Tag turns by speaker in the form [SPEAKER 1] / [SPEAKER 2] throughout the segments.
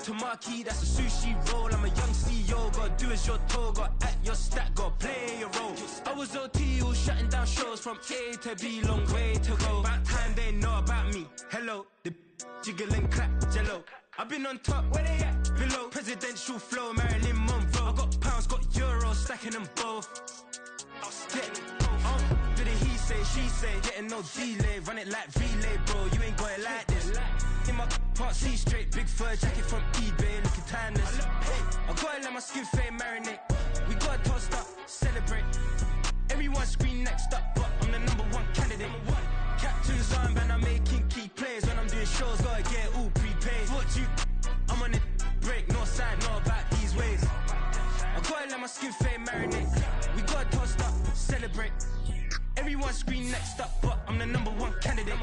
[SPEAKER 1] to marquee, that's a sushi roll. I'm a young CEO, gotta do as you're told. Gotta act your stat, gotta play your role. I was OT, all shutting down shows from A to B, long way to go. About time they know about me. Hello, the jiggle and clap, jello. I've been on top, where they at? Below, presidential flow, Marilyn Monroe. I got pounds, got euros, stacking them both. Do the he say, she say, getting no delay, run it like relay, bro. You ain't got it like this. In my part C straight, big fur jacket from eBay, looking timeless. I gotta let my skin fade marinate. We gotta toast up, celebrate. Everyone scream next up, but I'm the #1 candidate. Captain's armband, I'm making key plays. When I'm doing shows, gotta get all prepaid. What you? I'm on it, break, no side, know about these ways. I gotta let my skin fade marinate. We gotta toast up, celebrate. Everyone scream next up, but I'm the #1 candidate.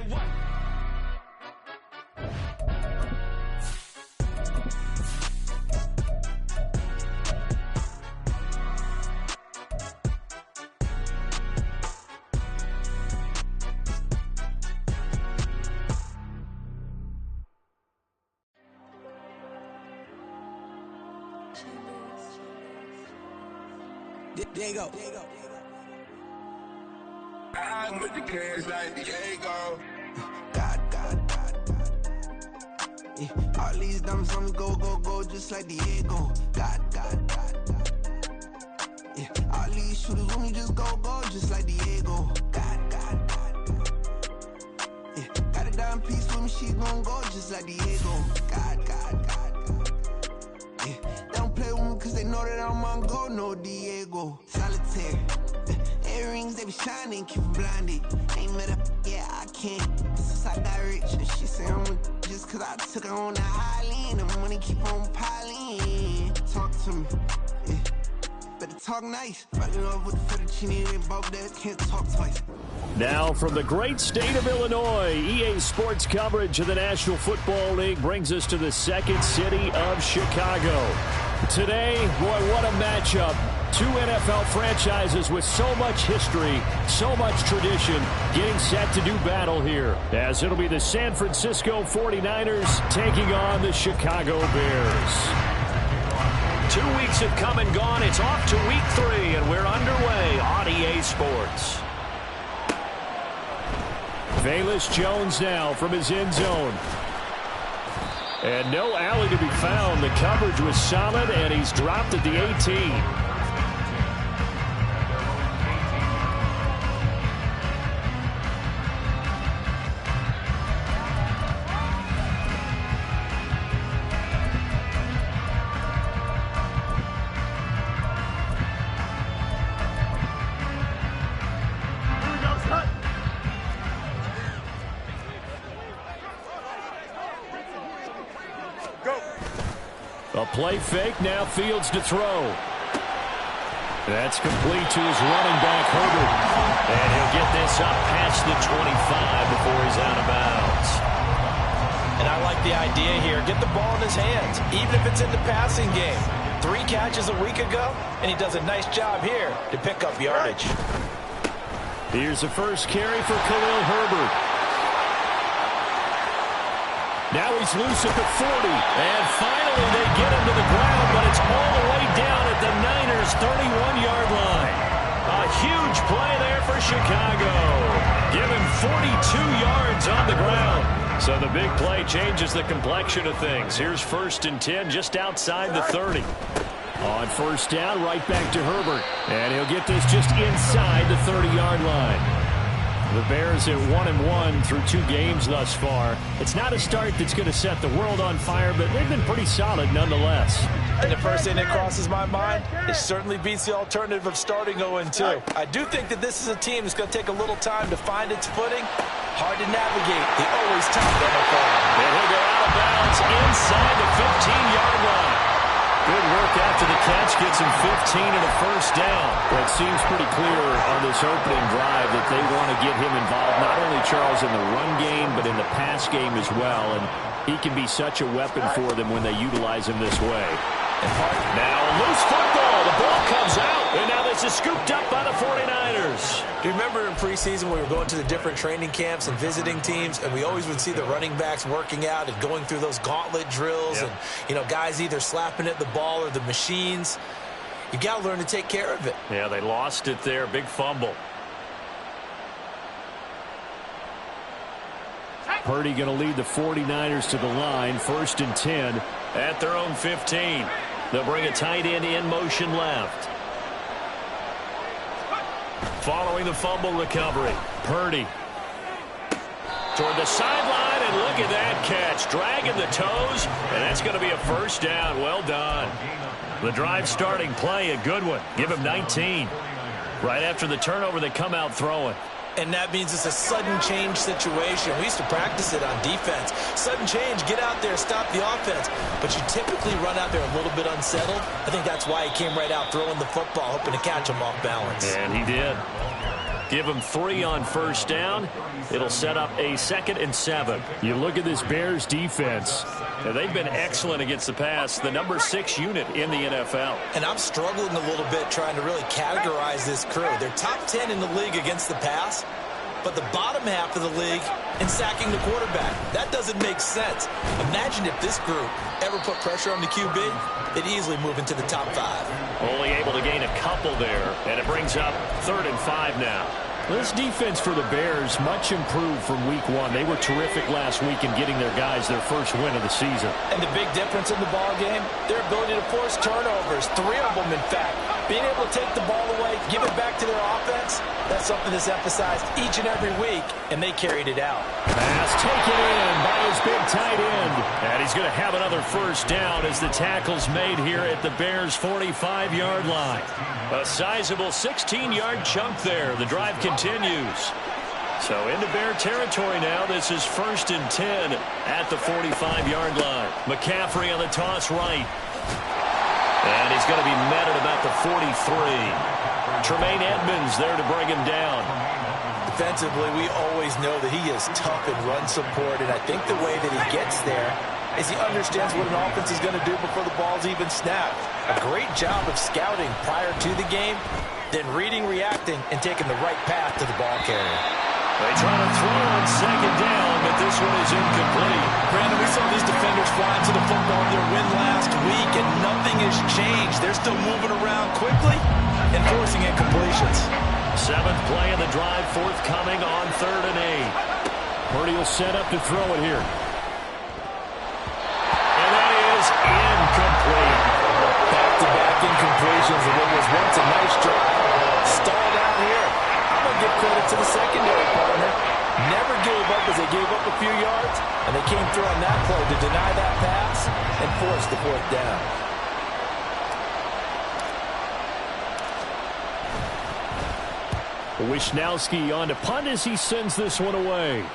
[SPEAKER 1] There you go.
[SPEAKER 2] I'm with the cash like Diego.
[SPEAKER 3] God. Yeah. All these dummies on me go, just like Diego. God. Yeah. All these shooters on me just go, just like Diego. God. Yeah. Got a dime piece with me, she gon' go just like Diego. God. Yeah. They don't play with me cause they know that I'm on go, no Diego. Solitaire. Earrings, they be shining, keep them blinded. Ain't met up, yeah, I can't. Since I got rich, and she say I'm just cause I took her on the island. The money keep on piling. Talk to me, yeah. Better talk nice. Fall in love with the fettuccine and Bob that can't talk twice.
[SPEAKER 4] Now from the great state of Illinois, EA Sports coverage of the National Football League brings us to the second city of Chicago. Today, boy, what a matchup. Two NFL franchises with so much history, so much tradition, getting set to do battle here, as it'll be the San Francisco 49ers taking on the Chicago Bears. 2 weeks have come and gone. It's off to week 3, and we're underway on EA Sports. Velus Jones now from his end zone. And no alley to be found. The coverage was solid, and he's dropped at the 18. A play fake, now Fields to throw. That's complete to his running back, Herbert. And he'll get this up past the 25 before he's out of bounds.
[SPEAKER 5] And I like the idea here. Get the ball in his hands, even if it's in the passing game. 3 catches a week ago, and he does a nice job here to pick up yardage.
[SPEAKER 4] Here's the first carry for Khalil Herbert. Now he's loose at the 40. And finally they get him to the ground, but it's all the way down at the Niners' 31-yard line. A huge play there for Chicago. Give him 42 yards on the ground. So the big play changes the complexion of things. Here's 1st and 10 just outside the 30. On first down, right back to Herbert. And he'll get this just inside the 30-yard line. The Bears at 1-1 through 2 games thus far. It's not a start that's going to set the world on fire, but they've been pretty solid nonetheless.
[SPEAKER 5] And the first thing that crosses my mind, it certainly beats the alternative of starting 0-2. I do think that this is a team that's going to take a little time to find its footing. Hard to navigate the always tough NFL.
[SPEAKER 4] And he'll go out of bounds inside the 15-yard line. Good work after the catch, gets him 15 and a first down. Well, it seems pretty clear on this opening drive that they want to get him involved, not only, Charles, in the run game, but in the pass game as well. And he can be such a weapon for them when they utilize him this way. Now a loose football. The ball comes out. And now this is scooped up by the 49ers.
[SPEAKER 5] Do you remember in preseason we were going to the different training camps and visiting teams, and we always would see the running backs working out and going through those gauntlet drills, and, you know, guys either slapping at the ball or the machines. You got to learn to take care of it.
[SPEAKER 4] Yeah, they lost it there. Big fumble. Purdy going to lead the 49ers to the line. 1st and 10 at their own 15. They'll bring a tight end in motion left. Following the fumble recovery, Purdy toward the sideline, and look at that catch. Dragging the toes, and that's going to be a 1st down. Well done. The drive starting play, a good one. Give him 19. Right after the turnover, they come out throwing.
[SPEAKER 5] And that means it's a sudden change situation. We used to practice it on defense. Sudden change, get out there, stop the offense. But you typically run out there a little bit unsettled. I think that's why he came right out throwing the football, hoping to catch him off balance.
[SPEAKER 4] And he did. Give him 3 on 1st down. It'll set up a 2nd and 7. You look at this Bears defense. They've been excellent against the pass, the number 6 unit in the NFL.
[SPEAKER 5] And I'm struggling a little bit trying to really categorize this crew. They're top 10 in the league against the pass, but the bottom half of the league in sacking the quarterback. That doesn't make sense. Imagine if this group ever put pressure on the QB, they'd easily move into the top 5.
[SPEAKER 4] Only able to gain a couple there, and it brings up 3rd and 5 now. This defense for the Bears, much improved from week 1. They were terrific last week in getting their guys their first win of the season.
[SPEAKER 5] And the big difference in the ball game, their ability to force turnovers, 3 of them, in fact. Being able to take the ball away, give it back to their offense, that's something that's emphasized each and every week, and they carried it out.
[SPEAKER 4] Pass taken in by his big tight end. And he's going to have another 1st down as the tackle's made here at the Bears' 45-yard line. A sizable 16-yard chunk there. The drive continues. So into Bear territory now. This is 1st and 10 at the 45-yard line. McCaffrey on the toss right. And he's going to be met at about the 43. Tremaine Edmonds there to bring him down.
[SPEAKER 5] Defensively, we always know that he is tough in run support, and I think the way that he gets there is he understands what an offense is going to do before the ball's even snapped. A great job of scouting prior to the game, then reading, reacting, and taking the right path to the ball carrier.
[SPEAKER 4] They try to throw on 2nd down, but this one is incomplete.
[SPEAKER 5] Brandon, we saw these defenders flying to the football in their win last week, and nothing has changed. They're still moving around quickly and forcing incompletions.
[SPEAKER 4] 7th play of the drive, forthcoming on 3rd and 8. Purdy will set up to throw it here. And that is incomplete.
[SPEAKER 5] Back-to-back incompletions of what was once a nice drive. Stalled out here. I'm going to give credit to the secondary partner. Never gave up as they gave up a few yards, and they came through on that play to deny that pass and force the 4th down.
[SPEAKER 4] Wisnowski on to punt as he sends this one away.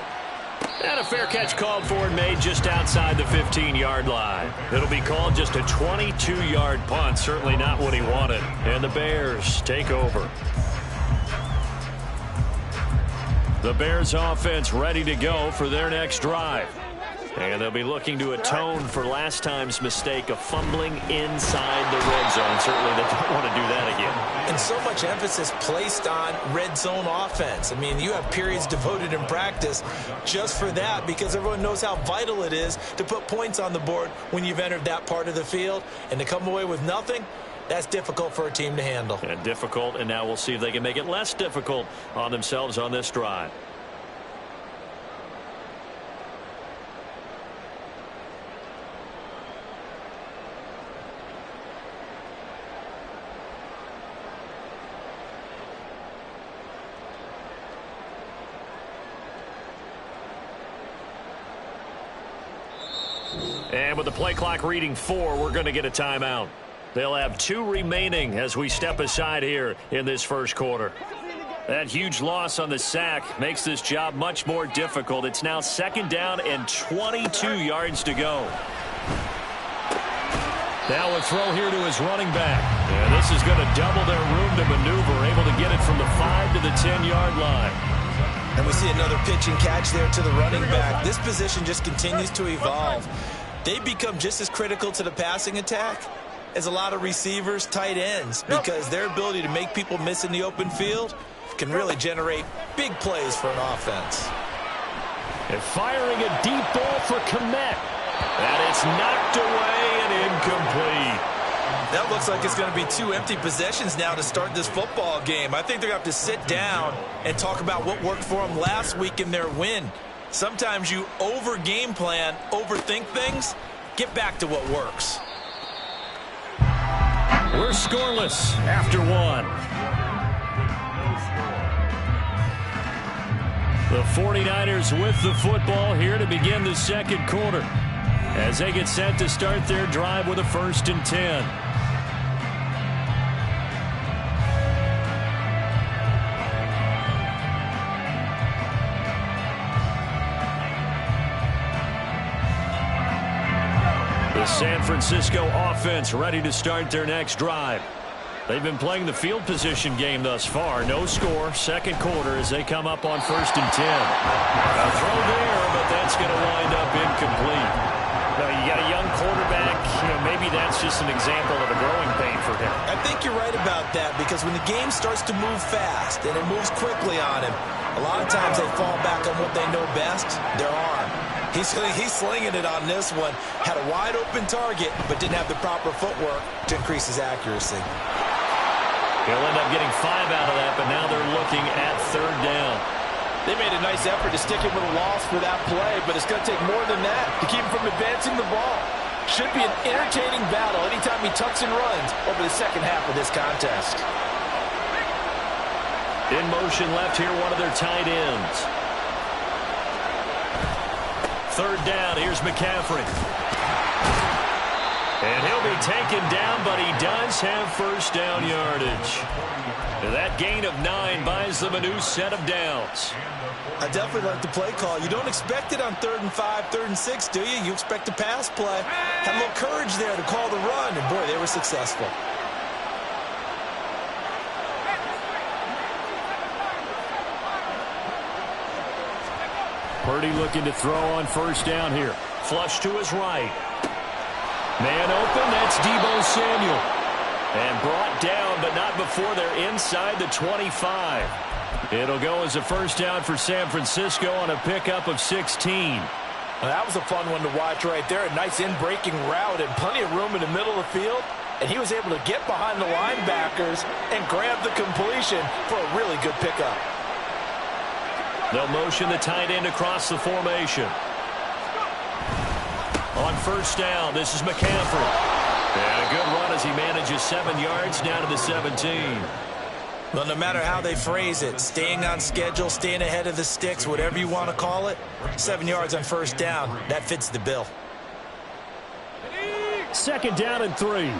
[SPEAKER 4] And a fair catch called for and made just outside the 15-yard line. It'll be called just a 22-yard punt. Certainly not what he wanted. And the Bears take over. The Bears offense ready to go for their next drive. And they'll be looking to atone for last time's mistake of fumbling inside the red zone. Certainly they don't want to do that again.
[SPEAKER 5] And so much emphasis placed on red zone offense. I mean, you have periods devoted in practice just for that because everyone knows how vital it is to put points on the board when you've entered that part of the field. And to come away with nothing, that's difficult for a team to handle.
[SPEAKER 4] And difficult, and now we'll see if they can make it less difficult on themselves on this drive. And with the play clock reading 4, we're going to get a timeout. They'll have 2 remaining as we step aside here in this first quarter. That huge loss on the sack makes this job much more difficult. It's now 2nd down and 22 yards to go. Now a throw here to his running back. And this is going to double their room to maneuver, able to get it from the 5 to the 10-yard line.
[SPEAKER 5] And we see another pitch and catch there to the running back. This position just continues to evolve. They become just as critical to the passing attack is a lot of receivers, tight ends, because their ability to make people miss in the open field can really generate big plays for an offense.
[SPEAKER 4] And firing a deep ball for Kmet. And it's knocked away and incomplete.
[SPEAKER 5] That looks like it's going to be 2 empty possessions now to start this football game. I think they're going to have to sit down and talk about what worked for them last week in their win. Sometimes you over-game plan, overthink things. Get back to what works.
[SPEAKER 4] We're scoreless after 1. The 49ers with the football here to begin the second quarter as they get set to start their drive with a 1st and 10. The San Francisco offense ready to start their next drive. They've been playing the field position game thus far. No score, second quarter as they come up on 1st and 10. A throw there, but that's going to wind up incomplete. Now, you got a young quarterback. Maybe that's just an example of a growing pain for him.
[SPEAKER 5] I think you're right about that, because when the game starts to move fast and it moves quickly on him, a lot of times they fall back on what they know best, their arm. He's slinging it on this one. Had a wide-open target, but didn't have the proper footwork to increase his accuracy.
[SPEAKER 4] He'll end up getting 5 out of that, but now they're looking at 3rd down.
[SPEAKER 5] They made a nice effort to stick him with a loss for that play, but it's going to take more than that to keep him from advancing the ball. Should be an entertaining battle anytime he tucks and runs over the second half of this contest.
[SPEAKER 4] In motion left here, one of their tight ends. 3rd down, here's McCaffrey. And he'll be taken down, but he does have 1st down yardage. That gain of 9 buys them a new set of downs.
[SPEAKER 5] I definitely like the play call. You don't expect it on 3rd and 5, 3rd and 6, do you? You expect a pass play. Had a little courage there to call the run, and boy, they were successful.
[SPEAKER 4] Purdy looking to throw on 1st down here. Flush to his right. Man open, that's Deebo Samuel. And brought down, but not before they're inside the 25. It'll go as a 1st down for San Francisco on a pickup of 16.
[SPEAKER 5] Well, that was a fun one to watch right there. A nice in-breaking route and plenty of room in the middle of the field. And he was able to get behind the linebackers and grab the completion for a really good pickup.
[SPEAKER 4] They'll motion the tight end across the formation. On 1st down, this is McCaffrey. And a good run as he manages 7 yards down to the 17.
[SPEAKER 5] Well, no matter how they phrase it, staying on schedule, staying ahead of the sticks, whatever you want to call it, 7 yards on 1st down, that fits the bill.
[SPEAKER 4] 2nd down and 3.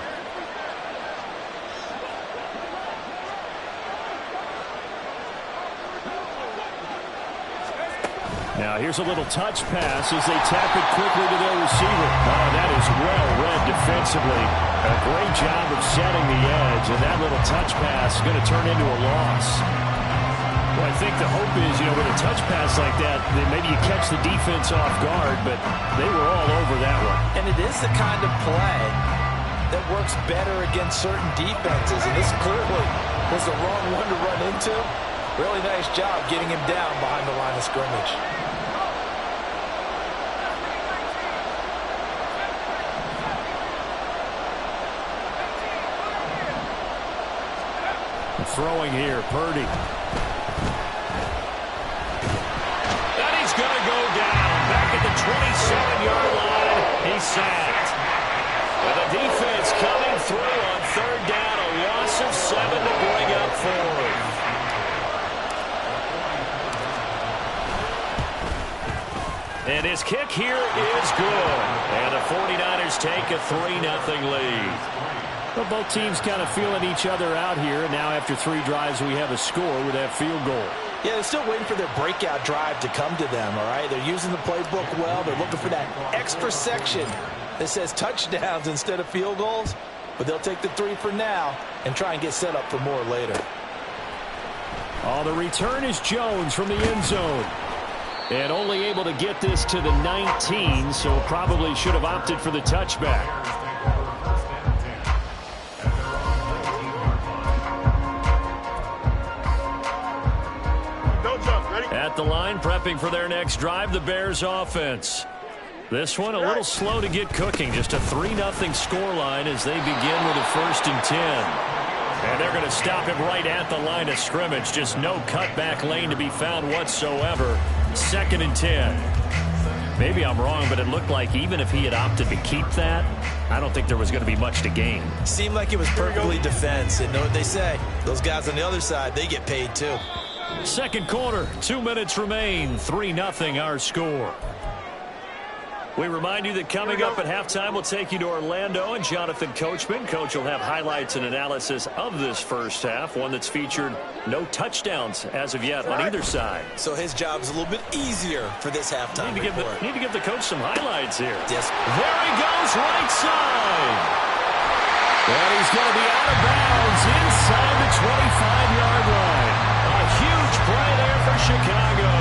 [SPEAKER 4] Now here's a little touch pass as they tap it quickly to their receiver. Oh, that is well read defensively. A great job of setting the edge, and that little touch pass is going to turn into a loss. Well, I think the hope is, with a touch pass like that, that maybe you catch the defense off guard, but they were all over that one.
[SPEAKER 5] And it is the kind of play that works better against certain defenses, and this clearly was the wrong one to run into. Really nice job getting him down behind the line of scrimmage.
[SPEAKER 4] Throwing here, Purdy. And he's going to go down. Back at the 27-yard line, he's sacked. And the defense coming through on 3rd down. A loss of 7 to bring up 4. And his kick here is good. And the 49ers take a 3-0 lead. Well, both teams kind of feeling each other out here. And now after 3 drives, we have a score with that field goal.
[SPEAKER 5] Yeah, they're still waiting for their breakout drive to come to them, all right? They're using the playbook well. They're looking for that extra section that says touchdowns instead of field goals. But they'll take the 3 for now and try and get set up for more later.
[SPEAKER 4] Oh, the return is Jones from the end zone. And only able to get this to the 19, so probably should have opted for the touchback. At the line, prepping for their next drive, the Bears offense. This one a little slow to get cooking. Just a 3-0 scoreline as they begin with a 1st and 10. And they're going to stop it right at the line of scrimmage. Just no cutback lane to be found whatsoever. 2nd and 10. Maybe I'm wrong, but it looked like even if he had opted to keep that, I don't think there was going to be much to gain.
[SPEAKER 5] Seemed like it was perfectly defense. And know what they say? Those guys on the other side, they get paid too.
[SPEAKER 4] Second quarter, 2 minutes remain. 3-0 our score. We remind you that coming up at halftime, we'll take you to Orlando and Jonathan Coachman. Coach will have highlights and analysis of this first half, one that's featured no touchdowns as of yet on either side.
[SPEAKER 5] So his job is a little bit easier for this halftime report.
[SPEAKER 4] Need to give the coach some highlights here.
[SPEAKER 5] Yes.
[SPEAKER 4] There he goes, right side. And he's going to be out of bounds inside the 25-yard line. A huge play there for Chicago.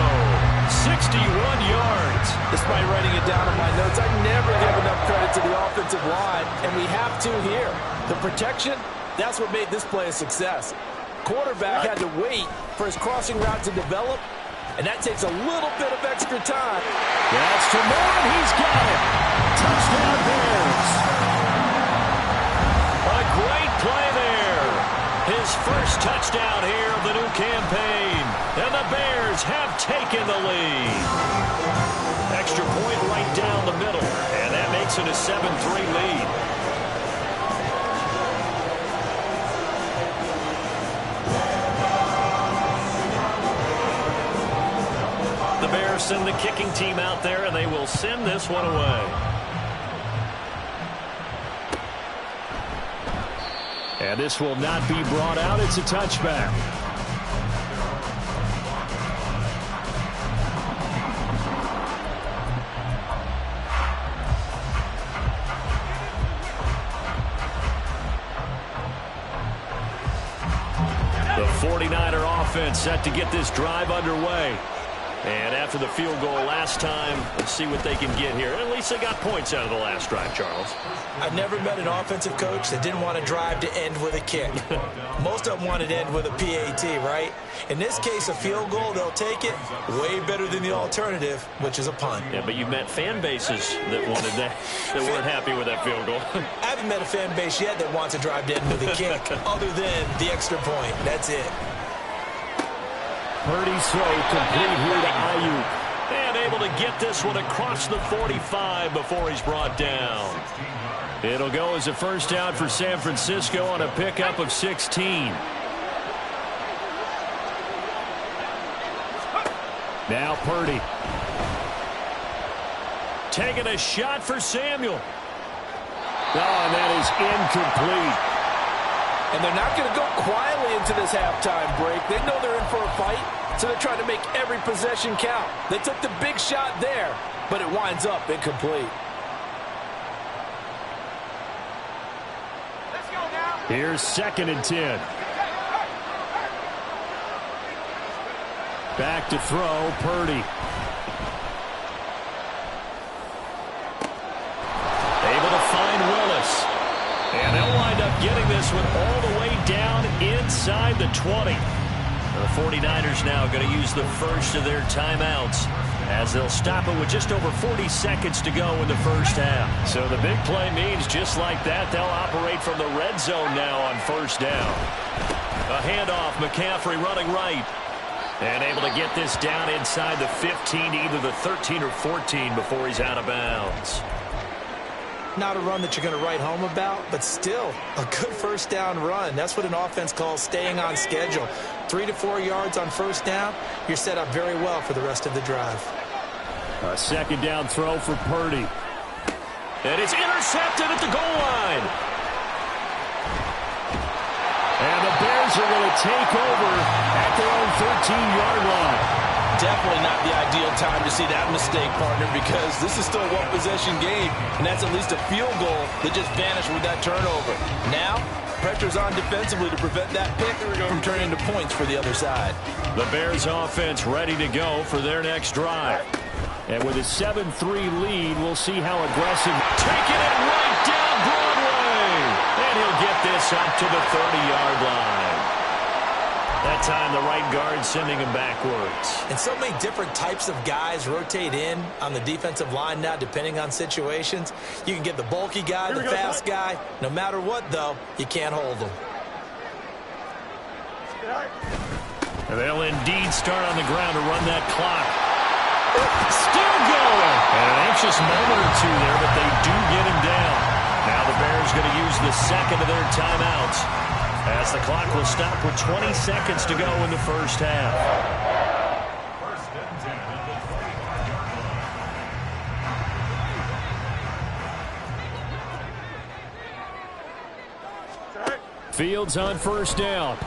[SPEAKER 4] 61 yards.
[SPEAKER 5] Despite writing it down in my notes, I never give enough credit to the offensive line, and we have to here. The protection, that's what made this play a success. Quarterback had to wait for his crossing route to develop, and that takes a little bit of extra time.
[SPEAKER 4] That's to Moore, and he's got it. Touchdown Bears. A great play there. His first touchdown here of the new campaign. And the Bears have taken the lead. Extra point right down the middle. And that makes it a 7-3 lead. The Bears send the kicking team out there, and they will send this one away. And this will not be brought out. It's a touchback. The 49er offense set to get this drive underway. And after the field goal last time, let's see what they can get here. At least they got points out of the last drive, Charles.
[SPEAKER 5] I've never met an offensive coach that didn't want to drive to end with a kick. Most of them wanted to end with a PAT, right? In this case, a field goal, they'll take it. Way better than the alternative, which is a punt.
[SPEAKER 4] Yeah, but you've met fan bases that wanted that, that weren't happy with that field goal.
[SPEAKER 5] I haven't met a fan base yet that wants to drive to end with a kick, other than the extra point. That's it.
[SPEAKER 4] Purdy's throw complete here to Ayuk. And able to get this one across the 45 before he's brought down. It'll go as a first down for San Francisco on a pickup of 16. Now Purdy. Taking a shot for Samuel. Oh, and that is incomplete.
[SPEAKER 5] And they're not going to go quietly into this halftime break. They know they're in for a fight, so they're trying to make every possession count. They took the big shot there, but it winds up incomplete.
[SPEAKER 2] Let's go now.
[SPEAKER 4] Here's 2nd and 10. Back to throw, Purdy. Able to find Willis. And they'll wind up getting this one all the way down inside the 20. The 49ers now going to use the first of their timeouts as they'll stop it with just over 40 seconds to go in the first half. So the big play means just like that, they'll operate from the red zone now on first down. A handoff, McCaffrey running right. And able to get this down inside the 15 to either the 13 or 14 before he's out of bounds.
[SPEAKER 5] Not a run that you're going to write home about, but still a good first down run. That's what an offense calls staying on schedule. 3 to 4 yards on first down, you're set up very well for the rest of the drive.
[SPEAKER 4] A second down throw for Purdy. And it's intercepted at the goal line. And the Bears are going to take over at their own 13-yard line.
[SPEAKER 5] Definitely not the ideal time to see that mistake, partner, because this is still a one-possession game, and that's at least a field goal that just vanished with that turnover. Now, pressure's on defensively to prevent that pick from turning into points for the other side.
[SPEAKER 4] The Bears offense ready to go for their next drive. And with a 7-3 lead, we'll see how aggressive. Taking it right down Broadway. And he'll get this up to the 30-yard line. That time the right guard sending him backwards.
[SPEAKER 5] And so many different types of guys rotate in on the defensive line now, depending on situations. You can get the bulky guy, the fast guy. No matter what, though, you can't hold them.
[SPEAKER 4] And they'll indeed start on the ground to run that clock. Still going. And an anxious moment or two there, but they do get him down. Now the Bears going to use the second of their timeouts, as the clock will stop with 20 seconds to go in the first half. Fields on first down.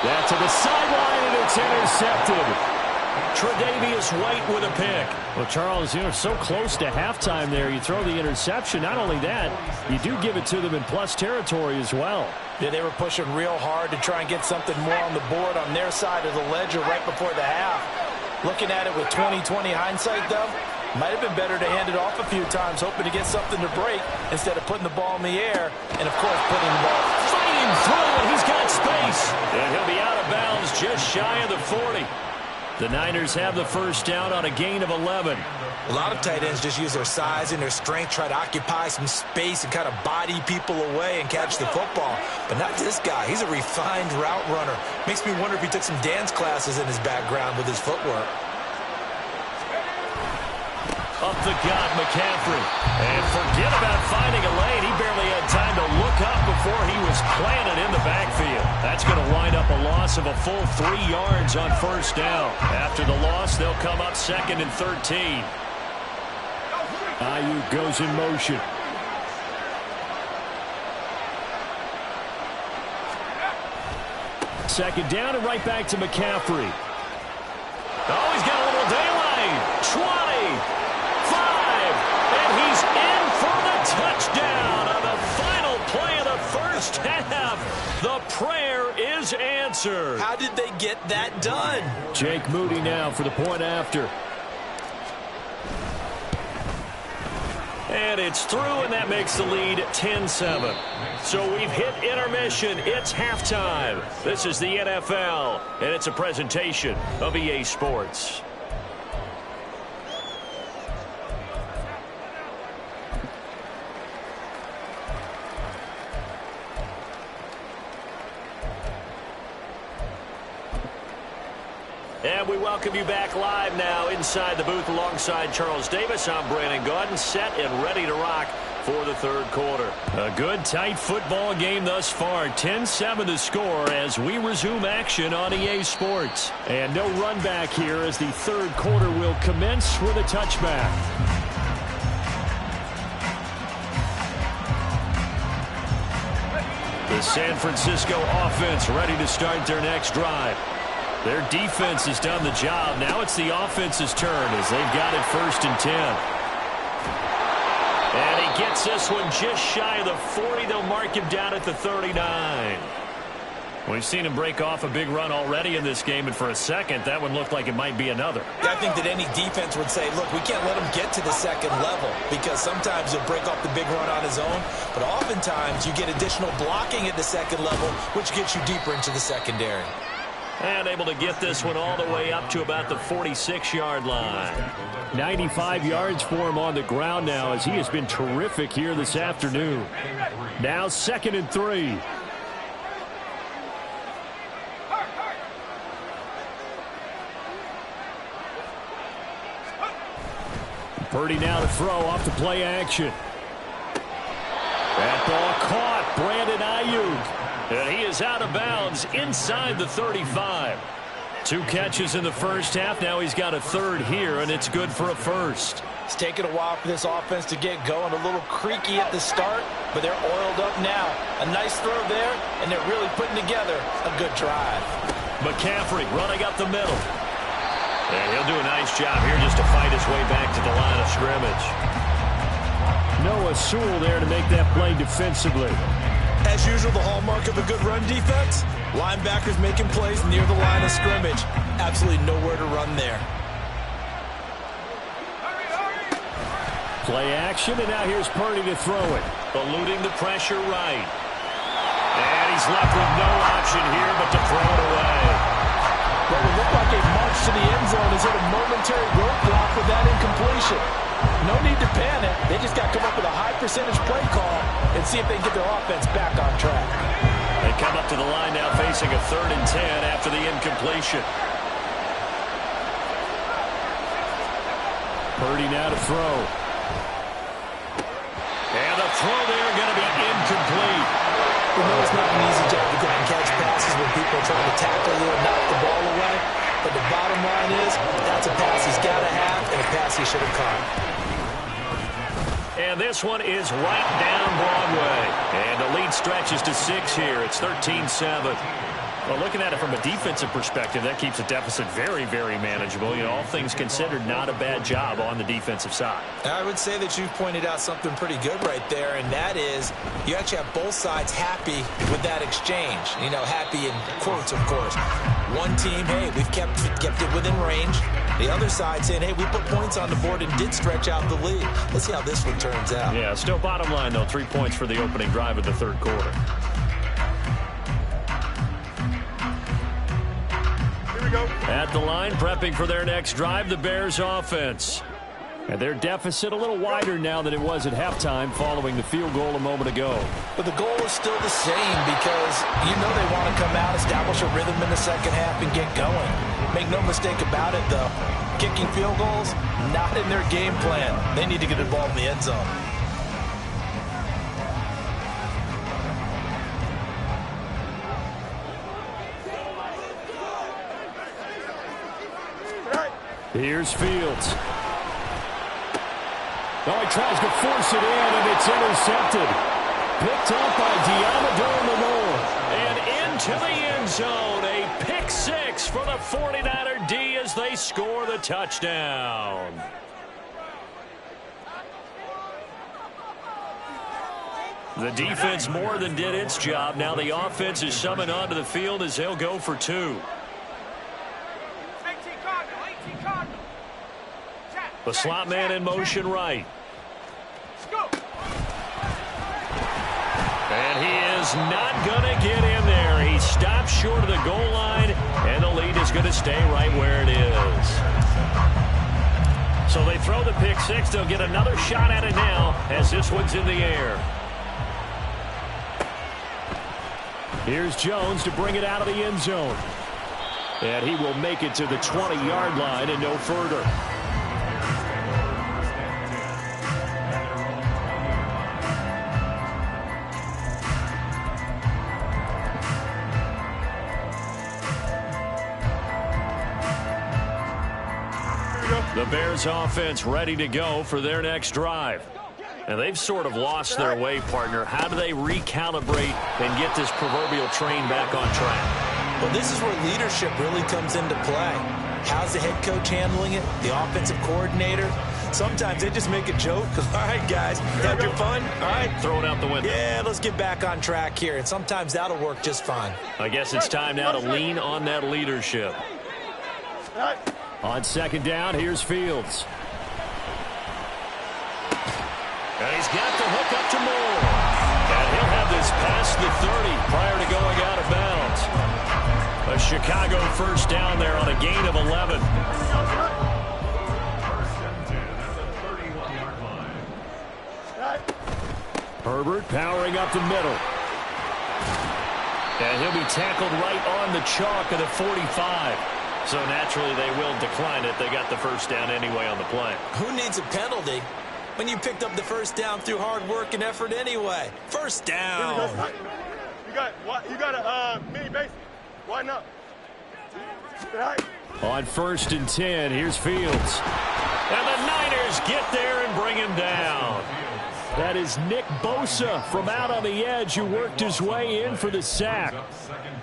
[SPEAKER 4] That to the sideline, and it's intercepted. Tre'Davious White with a pick. Well, Charles, so close to halftime there. You throw the interception. Not only that, you do give it to them in plus territory as well.
[SPEAKER 5] Yeah, they were pushing real hard to try and get something more on the board on their side of the ledger right before the half. Looking at it with 20/20 hindsight, though, might have been better to hand it off a few times, hoping to get something to break instead of putting the ball in the air and, of course, putting the ball.
[SPEAKER 4] Fighting through, and he's got space. And he'll be out of bounds just shy of the 40. The Niners have the first down on a gain of 11.
[SPEAKER 5] A lot of tight ends just use their size and their strength, try to occupy some space and kind of body people away and catch the football. But not this guy. He's a refined route runner. Makes me wonder if he took some dance classes in his background with his footwork.
[SPEAKER 4] Up the gut, McCaffrey. And forget about finding a lane. He barely had time to look up before he was planted in the backfield. That's going to wind up a loss of a full 3 yards on first down. After the loss, they'll come up 2nd and 13. Ayuk goes in motion. Second down and right back to McCaffrey. Oh, he's got a little daylight. 20. And he's in for the touchdown on the final play of the first half. The prayer is answered.
[SPEAKER 5] How did they get that done?
[SPEAKER 4] Jake Moody now for the point after. And it's through, and that makes the lead 10-7. So we've hit intermission. It's halftime. This is the NFL, and it's a presentation of EA Sports. And we welcome you back live now inside the booth alongside Charles Davis. I'm Brandon Gaudin, set and ready to rock for the third quarter. A good, tight football game thus far. 10-7 the score as we resume action on EA Sports. And no run back here as the third quarter will commence with a touchback. The San Francisco offense ready to start their next drive. Their defense has done the job. Now it's the offense's turn as they've got it 1st and 10. And he gets this one just shy of the 40. They'll mark him down at the 39. We've seen him break off a big run already in this game, and for a second, that one looked like it might be another.
[SPEAKER 5] I think that any defense would say, look, we can't let him get to the second level because sometimes he'll break off the big run on his own, but oftentimes you get additional blocking at the second level, which gets you deeper into the secondary.
[SPEAKER 4] And able to get this one all the way up to about the 46-yard line. 95 yards for him on the ground now as he has been terrific here this afternoon. Now 2nd and 3. Purdy now to throw off the play action. That ball caught. Brandon Ayuk. And he is out of bounds inside the 35. 2 catches in the first half. Now he's got a third here, and it's good for a first.
[SPEAKER 5] It's taken a while for this offense to get going. A little creaky at the start, but they're oiled up now. A nice throw there, and they're really putting together a good drive.
[SPEAKER 4] McCaffrey running up the middle. And he'll do a nice job here just to fight his way back to the line of scrimmage. Noah Sewell there to make that play defensively.
[SPEAKER 5] As usual, the hallmark of a good run defense, linebackers making plays near the line of scrimmage. Absolutely nowhere to run there.
[SPEAKER 4] Play action, and now here's Purdy to throw it. Eluding the pressure right. And he's left with no option here but to throw it away.
[SPEAKER 5] What would look like a march to the end zone is hit a momentary roadblock with that incompletion. No need to panic. They just got to come up with a high percentage play call and see if they can get their offense back on track.
[SPEAKER 4] They come up to the line now facing a 3rd and 10 after the incompletion. Purdy now to throw. And the throw there going to be incomplete.
[SPEAKER 5] We know it's not an easy job to go and catch passes when people are trying to tackle you and knock the ball away. But the bottom line is, that's a pass he's got to have and a pass he should have caught.
[SPEAKER 4] And this one is right down Broadway. And the lead stretches to 6 here. It's 13-7. Well, looking at it from a defensive perspective, that keeps the deficit very, very manageable. You know, all things considered, not a bad job on the defensive side.
[SPEAKER 5] I would say that you've pointed out something pretty good right there, and that is you actually have both sides happy with that exchange. You know, happy in quotes, of course. One team, hey, we've kept it within range. The other side saying, hey, we put points on the board and did stretch out the lead. Let's see how this one turns out.
[SPEAKER 4] Yeah, still bottom line, though, 3 points for the opening drive of the 3rd quarter. At the line, prepping for their next drive, the Bears offense. And their deficit a little wider now than it was at halftime following the field goal a moment ago.
[SPEAKER 5] But the goal is still the same because you know they want to come out, establish a rhythm in the second half, and get going. Make no mistake about it, though. Kicking field goals, not in their game plan. They need to get involved in the end zone.
[SPEAKER 4] Here's Fields. Oh, he tries to force it in, and it's intercepted. Picked up by Diamador Lenore. And into the end zone. A pick 6 for the 49er D as they score the touchdown. The defense more than did its job. Now the offense is summoned onto the field as they'll go for 2. The slot man in motion right. And he is not going to get in there. He stops short of the goal line, and the lead is going to stay right where it is. So they throw the pick 6. They'll get another shot at it now as this one's in the air. Here's Jones to bring it out of the end zone. And he will make it to the 20-yard line and no further. The Bears offense ready to go for their next drive. And they've sort of lost their way, partner. How do they recalibrate and get this proverbial train back on track?
[SPEAKER 5] Well, this is where leadership really comes into play. How's the head coach handling it? The offensive coordinator? Sometimes they just make a joke because, all right, guys, have your fun. All right.
[SPEAKER 4] Throw it out the window.
[SPEAKER 5] Yeah, let's get back on track here. And sometimes that'll work just fine.
[SPEAKER 4] I guess it's time now to lean on that leadership. On second down, here's Fields. And he's got the hook up to Moore. And he'll have this past the 30 prior to going out of bounds. A Chicago first down there on a gain of 11. Herbert powering up the middle. And he'll be tackled right on the chalk of the 45. So naturally they will decline it. They got the first down anyway on the play.
[SPEAKER 5] Who needs a penalty when you picked up the first down through hard work and effort anyway? First down.
[SPEAKER 6] You got a mini base. Why not?
[SPEAKER 4] On 1st and 10, here's Fields. And the Niners get there and bring him down. That is Nick Bosa from out on the edge who worked his way in for the sack.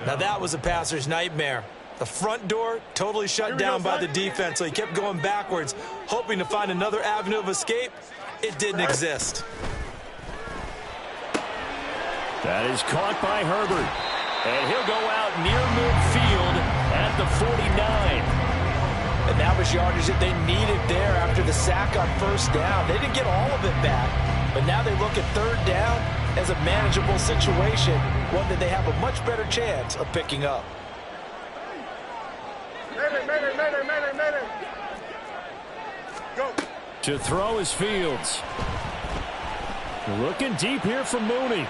[SPEAKER 5] Now that was a passer's nightmare. The front door totally shut down by the defense, so he kept going backwards, hoping to find another avenue of escape. It didn't exist.
[SPEAKER 4] That is caught by Herbert. And he'll go out near midfield at the 49.
[SPEAKER 5] And that was yardage that they needed there after the sack on first down. They didn't get all of it back, but now they look at third down. as a manageable situation, one that they have a much better chance of picking up.
[SPEAKER 6] Mayday. Go.
[SPEAKER 4] To throw is Fields. Looking deep here from Mooney.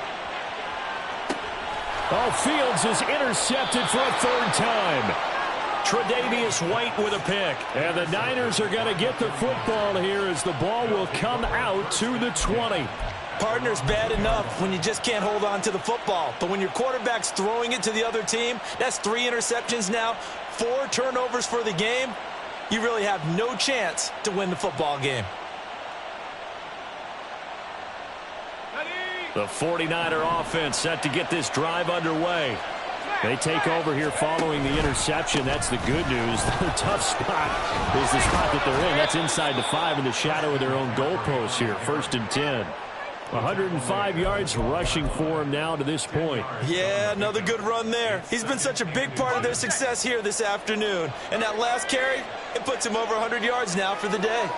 [SPEAKER 4] Oh, Fields is intercepted for a third time. Tre'Davious White with a pick. And the Niners are going to get the football here as the ball will come out to the 20.
[SPEAKER 5] Partner's bad enough when you just can't hold on to the football. But when your quarterback's throwing it to the other team, that's 3 interceptions now, 4 turnovers for the game. You really have no chance to win the football game.
[SPEAKER 4] The 49er offense set to get this drive underway. They take over here following the interception. That's the good news. The tough spot is the spot that they're in. That's inside the 5 in the shadow of their own goalpost here. 1st and 10. 105 yards rushing for him now to this point.
[SPEAKER 5] Yeah, another good run there. He's been such a big part of their success here this afternoon. And that last carry, it puts him over 100 yards now for the day.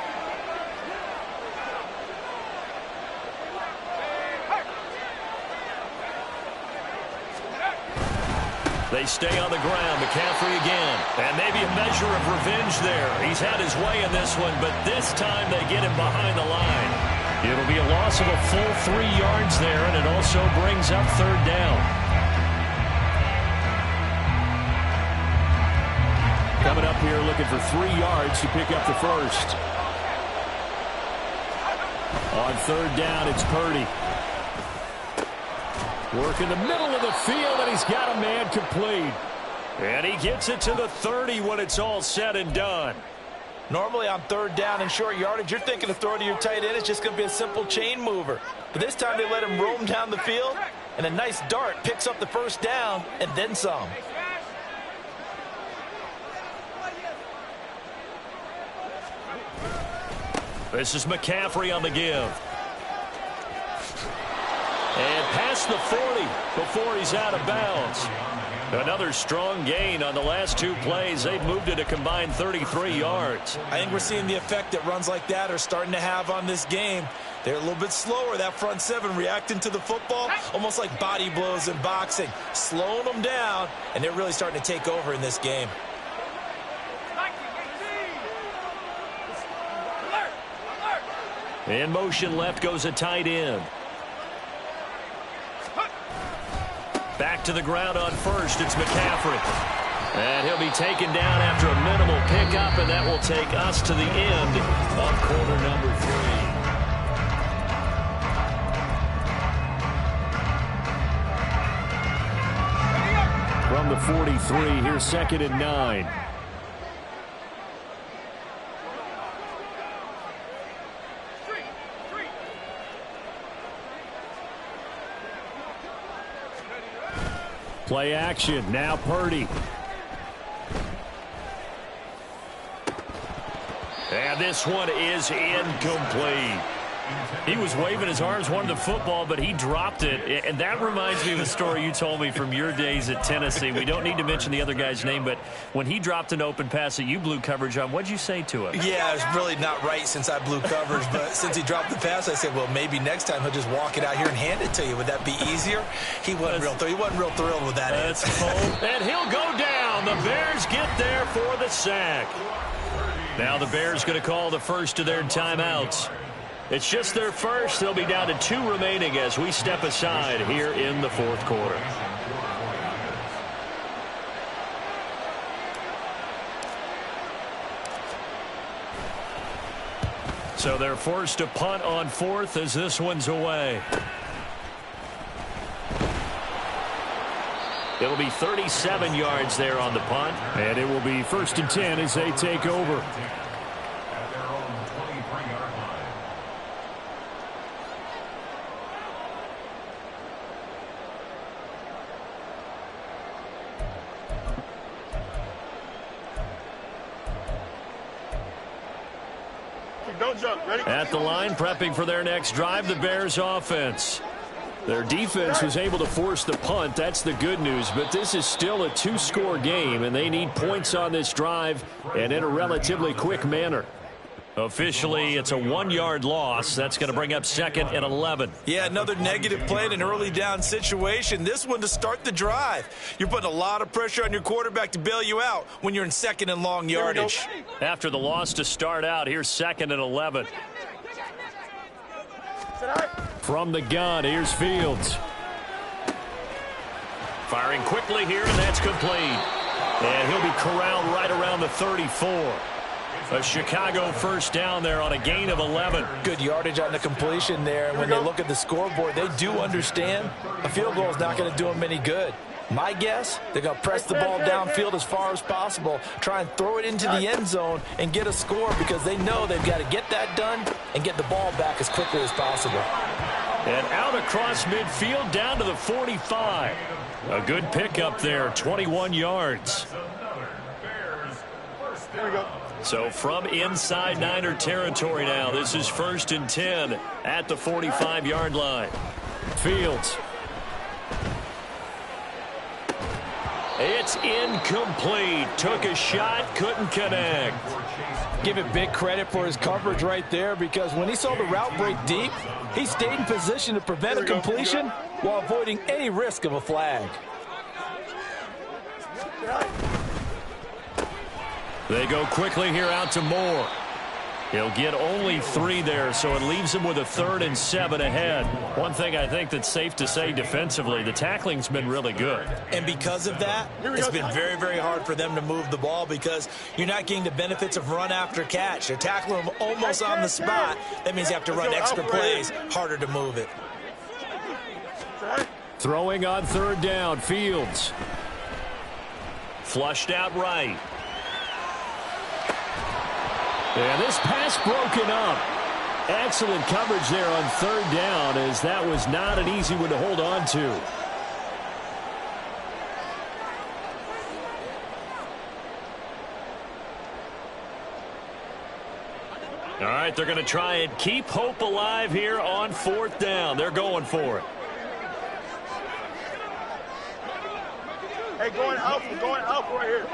[SPEAKER 4] They stay on the ground. McCaffrey again. And maybe a measure of revenge there. He's had his way in this one, but this time they get him behind the line. It'll be a loss of a full 3 yards there, and it also brings up 3rd down. Coming up here looking for 3 yards to pick up the first. On 3rd down, it's Purdy. Work in the middle of the field, and he's got a man complete. And he gets it to the 30 when it's all said and done.
[SPEAKER 5] Normally on 3rd down and short yardage, you're thinking to throw to your tight end. It's just going to be a simple chain mover. But this time they let him roam down the field, and a nice dart picks up the 1st down and then some.
[SPEAKER 4] This is McCaffrey on the give. And past the 40 before he's out of bounds. Another strong gain on the last 2 plays. They've moved it a combined 33 yards.
[SPEAKER 5] I think we're seeing the effect that runs like that are starting to have on this game. They're a little bit slower, that front 7, reacting to the football, almost like body blows in boxing, slowing them down, and they're really starting to take over in this game.
[SPEAKER 4] In motion left goes a tight end. Back to the ground on 1st. It's McCaffrey. And he'll be taken down after a minimal pickup, and that will take us to the end of quarter number 3. From the 43, here's 2nd and 9. Play action. Now Purdy. And this one is incomplete. He was waving his arms, wanted the football, but he dropped it. And that reminds me of a story you told me from your days at Tennessee. We don't need to mention the other guy's name, but when he dropped an open pass that you blew coverage on, what'd you say to him?
[SPEAKER 5] Yeah, it's really not right since I blew coverage, but since he dropped the pass, I said, well, maybe next time he'll just walk it out here and hand it to you. Would that be easier? He wasn't real thrilled with that.
[SPEAKER 4] That's cold. And he'll go down. The Bears get there for the sack. Now the Bears going to call the first of their timeouts. It's just their first. They'll be down to 2 remaining as we step aside here in the 4th quarter. So they're forced to punt on 4th as this one's away. It'll be 37 yards there on the punt. And it will be 1st and 10 as they take over.
[SPEAKER 6] Don't jump. Ready?
[SPEAKER 4] At the line, prepping for their next drive, the Bears offense. Their defense was able to force the punt. That's the good news. But this is still a 2-score game, and they need points on this drive and in a relatively quick manner. Officially, it's a 1-yard loss. That's going to bring up 2nd and 11.
[SPEAKER 5] Yeah, another negative play in an early down situation. This one to start the drive. You're putting a lot of pressure on your quarterback to bail you out when you're in 2nd and long yardage.
[SPEAKER 4] After the loss to start out, here's 2nd and 11. From the gun, here's Fields. Firing quickly here, and that's complete. And he'll be corralled right around the 34. A Chicago first down there on a gain of 11.
[SPEAKER 5] Good yardage on the completion there. And when they look at the scoreboard, they do understand a field goal is not going to do them any good. My guess, they're going to press the ball downfield as far as possible, try and throw it into the end zone and get a score because they know they've got to get that done and get the ball back as quickly as possible.
[SPEAKER 4] And out across midfield down to the 45. A good pickup there, 21 yards.
[SPEAKER 6] Here we go.
[SPEAKER 4] So from inside Niner territory now, this is 1st and 10 at the 45-yard line. Fields. It's incomplete. Took a shot, couldn't connect.
[SPEAKER 5] Give it big credit for his coverage right there because when he saw the route break deep, he stayed in position to prevent a completion while avoiding any risk of a flag.
[SPEAKER 4] They go quickly here out to Moore. He'll get only 3 there, so it leaves him with a 3rd and 7 ahead. One thing I think that's safe to say defensively, the tackling's been really good.
[SPEAKER 5] And because of that, it's been very, very hard for them to move the ball because you're not getting the benefits of run after catch. They're tackling them almost on the spot. That means you have to run extra plays, harder to move it.
[SPEAKER 4] Throwing on 3rd down, Fields. Flushed out right. And this pass broken up. Excellent coverage there on 3rd down as that was not an easy one to hold on to. All right, they're going to try and keep hope alive here on 4th down. They're going for it.
[SPEAKER 6] Hey, going out right here.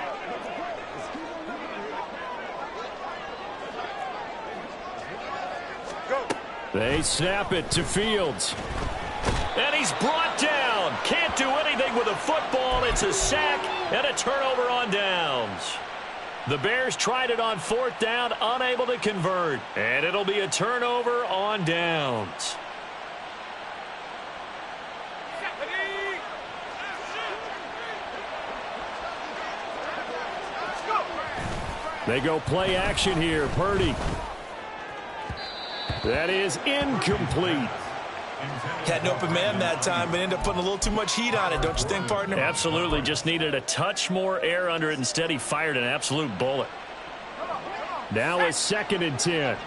[SPEAKER 6] Go.
[SPEAKER 4] They snap it to Fields. And he's brought down. Can't do anything with a football. It's a sack and a turnover on downs. The Bears tried it on 4th down, unable to convert. And it'll be a turnover on downs. They go play action here. Purdy. That is incomplete.
[SPEAKER 5] Had an open man that time, but ended up putting a little too much heat on it, don't you think, partner?
[SPEAKER 4] Absolutely. Just needed a touch more air under it. Instead, he fired an absolute bullet. Now it's 2nd and 10.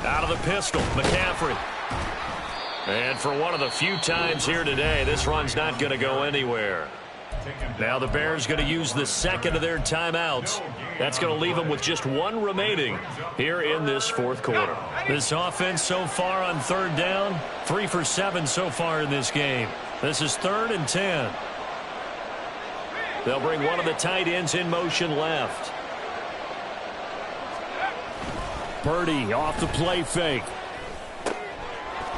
[SPEAKER 4] Out of the pistol, McCaffrey. And for one of the few times here today, this run's not going to go anywhere. Now the Bears going to use the 2nd of their timeouts. That's going to leave them with just 1 remaining here in this 4th quarter. This offense so far on 3rd down, 3 for 7 so far in this game. This is 3rd and 10. They'll bring one of the tight ends in motion left. Purdy off the play fake.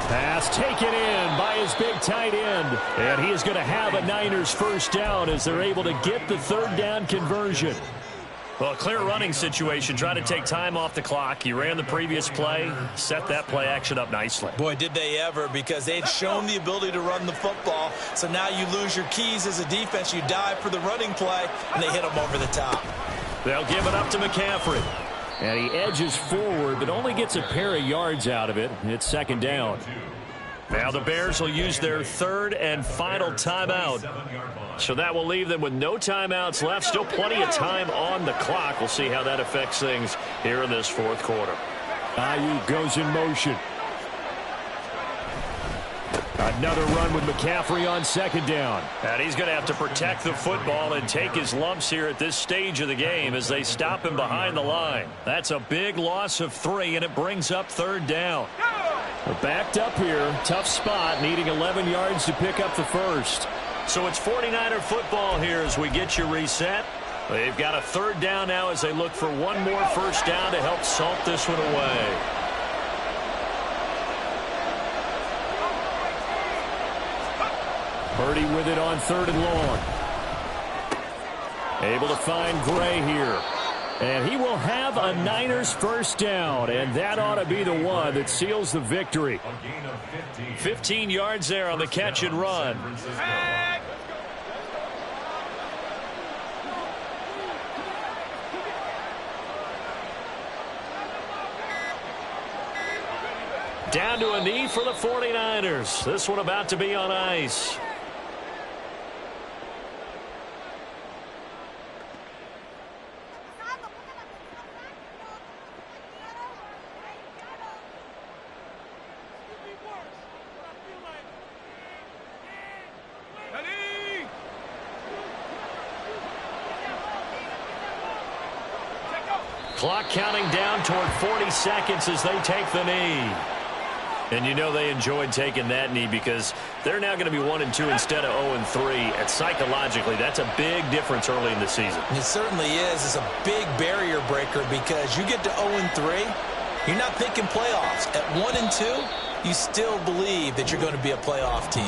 [SPEAKER 4] Pass taken in by his big tight end. And he is going to have a Niners first down as they're able to get the 3rd down conversion. Well, a clear running situation. Try to take time off the clock. He ran the previous play, set that play action up nicely.
[SPEAKER 5] Boy, did they ever, because they had shown the ability to run the football. So now you lose your keys as a defense. You dive for the running play, and they hit them over the top.
[SPEAKER 4] They'll give it up to McCaffrey. And he edges forward, but only gets a pair of yards out of it. It's 2nd down. Now the Bears will use their 3rd and final timeout. So that will leave them with no timeouts left. Still plenty of time on the clock. We'll see how that affects things here in this 4th quarter. Ayuk goes in motion. Another run with McCaffrey on 2nd down. And he's going to have to protect the football and take his lumps here at this stage of the game as they stop him behind the line. That's a big loss of 3, and it brings up 3rd down. They're backed up here. Tough spot, needing 11 yards to pick up the first. So it's 49er football here as we get you reset. They've got a third down now as they look for one more first down to help salt this one away. Purdy with it on 3rd and long. Able to find Gray here. And he will have a Niners first down, and that ought to be the one that seals the victory. 15 yards there on the catch and run. Down to a knee for the 49ers. This one about to be on ice. Clock counting down toward 40 seconds as they take the knee. And you know they enjoyed taking that knee because they're now going to be 1-2 instead of 0-3. And psychologically, that's a big difference early in the season.
[SPEAKER 5] It certainly is. It's a big barrier breaker because you get to 0-3, you're not thinking playoffs. At 1-2, you still believe that you're going to be a playoff team.